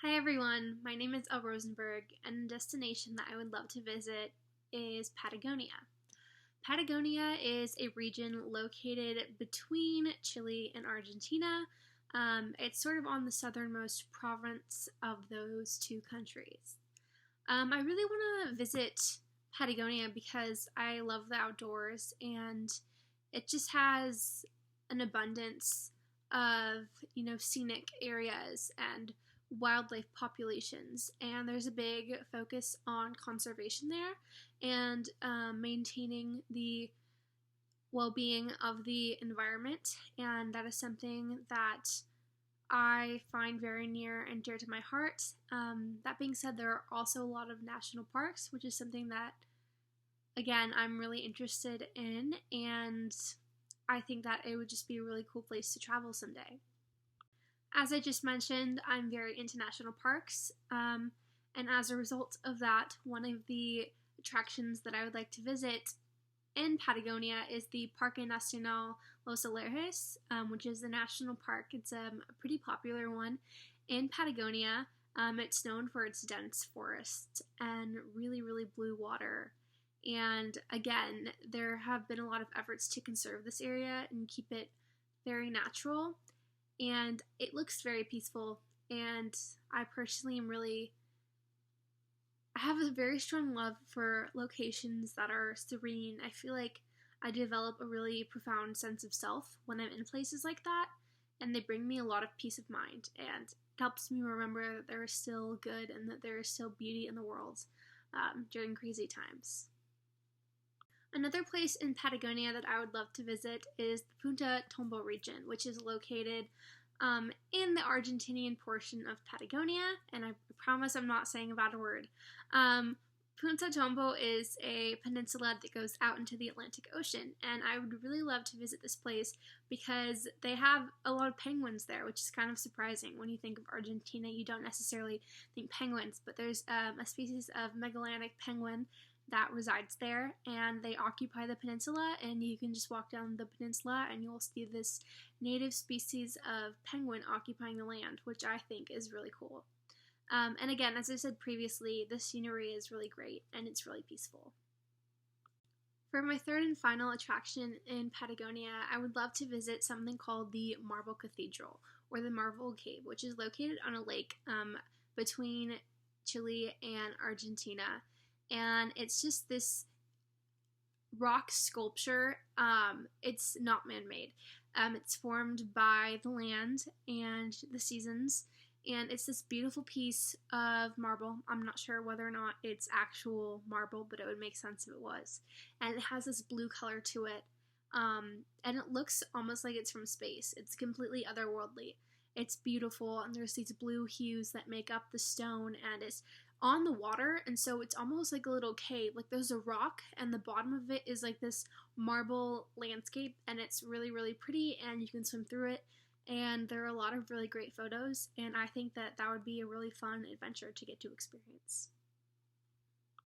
Hi everyone, my name is Elle Rosenberg, and a destination that I would love to visit is Patagonia. Patagonia is a region located between Chile and Argentina. It's sort of on the southernmost province of those two countries. I really want to visit Patagonia because I love the outdoors and it just has an abundance of, scenic areas and wildlife populations. And there's a big focus on conservation there and maintaining the well being of the environment. And that is something that I find very near and dear to my heart. That being said, there are also a lot of national parks, which is something that, again, I'm really interested in, and I think that it would just be a really cool place to travel someday. As I just mentioned, I'm very into national parks, and as a result of that, one of the attractions that I would like to visit in Patagonia is the Parque Nacional Los Alerces, which is the national park. It's a pretty popular one in Patagonia. It's known for its dense forests and really, really blue water. And again, there have been a lot of efforts to conserve this area and keep it very natural. And it looks very peaceful. And I personally am really I have a very strong love for locations that are serene. I feel like I develop a really profound sense of self when I'm in places like that, and they bring me a lot of peace of mind, and it helps me remember that there is still good and that there is still beauty in the world during crazy times. Another place in Patagonia that I would love to visit is the Punta Tombo region, which is located in the Argentinian portion of Patagonia, and I promise I'm not saying a bad word. Punta Tombo is a peninsula that goes out into the Atlantic Ocean, and I would really love to visit this place because they have a lot of penguins there, which is kind of surprising. When you think of Argentina, you don't necessarily think penguins, but there's a species of Magellanic penguin that resides there, and they occupy the peninsula, and you can just walk down the peninsula and you'll see this native species of penguin occupying the land, which I think is really cool. And again, as I said previously, the scenery is really great and it's really peaceful. For my third and final attraction in Patagonia, I would love to visit something called the Marble Cathedral, or the Marble Cave, which is located on a lake between Chile and Argentina. And it's just this rock sculpture. It's not man-made. It's formed by the land and the seasons, and it's this beautiful piece of marble. I'm not sure whether or not it's actual marble, but it would make sense if it was. And it has this blue color to it, and it looks almost like it's from space. It's completely otherworldly. It's beautiful, and there's these blue hues that make up the stone, and it's on the water, and so it's almost like a little cave. Like there's a rock, and the bottom of it is like this marble landscape, and it's really, really pretty, and you can swim through it. And there are a lot of really great photos, and I think that that would be a really fun adventure to get to experience.